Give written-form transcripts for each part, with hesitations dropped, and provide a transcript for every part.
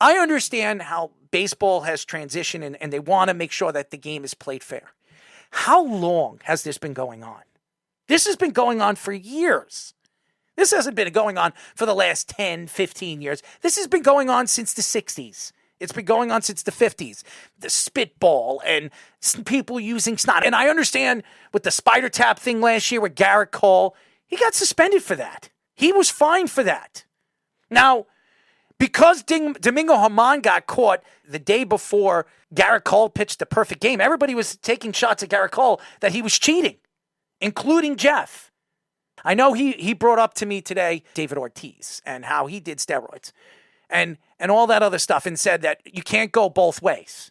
I understand how baseball has transitioned and they want to make sure that the game is played fair. How long has this been going on? This has been going on for years. This hasn't been going on for the last 10, 15 years. This has been going on since the 60s. It's been going on since the 50s. The spitball and people using snot. And I understand with the spider tap thing last year with Garrett Cole, he got suspended for that. He was fined for that. Now, because Domingo Germán got caught the day before Garrett Cole pitched the perfect game, everybody was taking shots at Garrett Cole that he was cheating, including Jeff. I know he brought up to me today David Ortiz and how he did steroids and all that other stuff and said that you can't go both ways.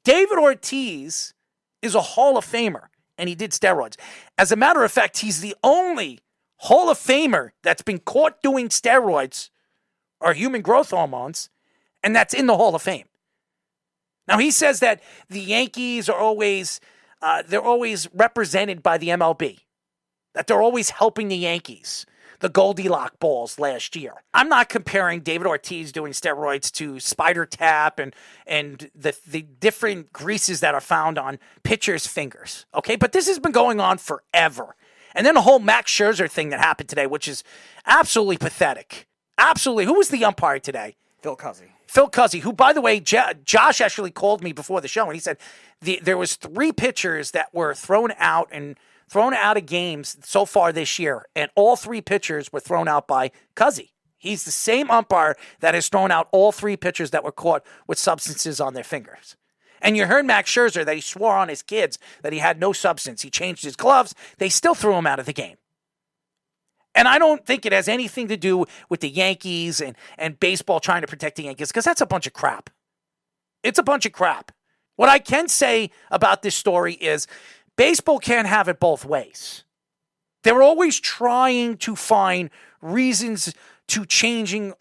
David Ortiz is a Hall of Famer and he did steroids. As a matter of fact, he's the only Hall of Famer that's been caught doing steroids or human growth hormones, and that's in the Hall of Fame. Now, he says that the Yankees are always represented by the MLB, that they're always helping the Yankees, the Goldilocks balls last year. I'm not comparing David Ortiz doing steroids to spider tap and the different greases that are found on pitchers' fingers, okay? But this has been going on forever. And then the whole Max Scherzer thing that happened today, which is absolutely pathetic. Absolutely. Who was the umpire today? Phil Cuzzy. Phil Cuzzy, who, by the way, Josh actually called me before the show, and he said there was 3 pitchers that were thrown out of games so far this year, and all 3 pitchers were thrown out by Cuzzy. He's the same umpire that has thrown out all 3 pitchers that were caught with substances on their fingers. And you heard Max Scherzer that he swore on his kids that he had no substance. He changed his gloves. They still threw him out of the game. And I don't think it has anything to do with the Yankees and baseball trying to protect the Yankees, because that's a bunch of crap. It's a bunch of crap. What I can say about this story is baseball can't have it both ways. They're always trying to find reasons to changing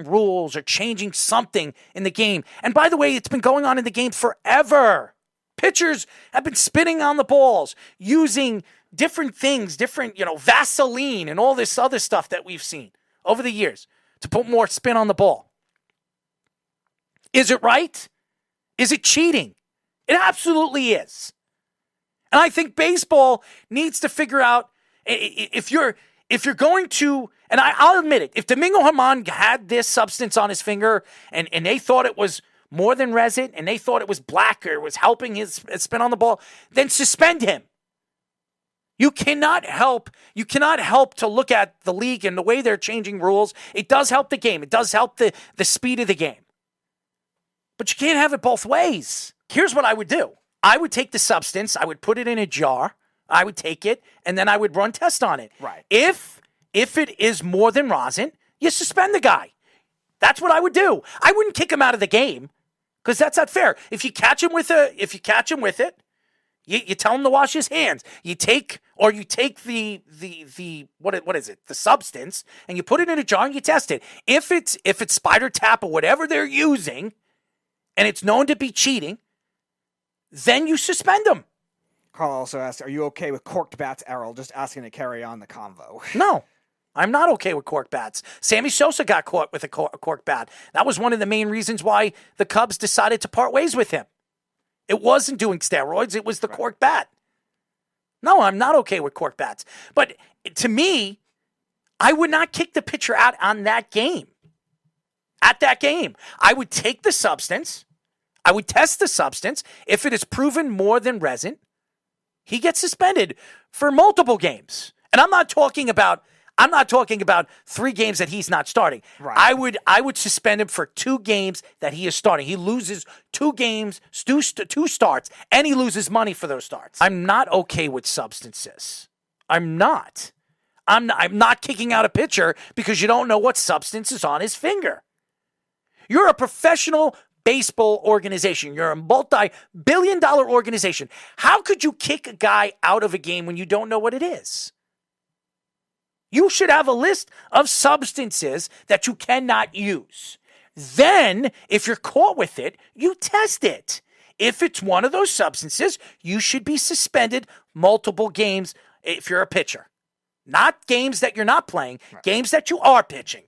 rules or changing something in the game. And by the way, it's been going on in the game forever. Pitchers have been spitting on the balls, using different things, Vaseline and all this other stuff that we've seen over the years to put more spin on the ball. Is it right? Is it cheating? It absolutely is. And I think baseball needs to figure out if you're going to, and I'll admit it, if Domingo Germán had this substance on his finger and they thought it was more than resin and they thought it was black or was helping his spin on the ball, then suspend him. You cannot help to look at the league and the way they're changing rules. It does help the game. It does help the speed of the game. But you can't have it both ways. Here's what I would do. I would take the substance, I would put it in a jar, I would take it, and then I would run tests on it. Right. If it is more than rosin, you suspend the guy. That's what I would do. I wouldn't kick him out of the game, because that's not fair. If you catch him with it, you tell him to wash his hands. You take the what is it? The substance, and you put it in a jar and you test it. If it's spider tap or whatever they're using, and it's known to be cheating, then you suspend them. Carl also asked, are you okay with corked bats, Errol? Just asking to carry on the convo. No, I'm not okay with corked bats. Sammy Sosa got caught with a corked bat. That was one of the main reasons why the Cubs decided to part ways with him. It wasn't doing steroids. It was the corked bat. No, I'm not okay with corked bats. But to me, I would not kick the pitcher out on that game. At that game, I would take the substance. I would test the substance. If it is proven more than resin, he gets suspended for multiple games. And I'm not talking about 3 games that he's not starting. Right. I would suspend him for 2 games that he is starting. He loses 2 games, 2 starts, and he loses money for those starts. I'm not okay with substances. I'm not. I'm not kicking out a pitcher because you don't know what substance is on his finger. You're a professional baseball organization. You're a multi-billion-dollar organization. How could you kick a guy out of a game when you don't know what it is? You should have a list of substances that you cannot use. Then, if you're caught with it, you test it. If it's one of those substances, you should be suspended multiple games if you're a pitcher. Not games that you're not playing, games that you are pitching.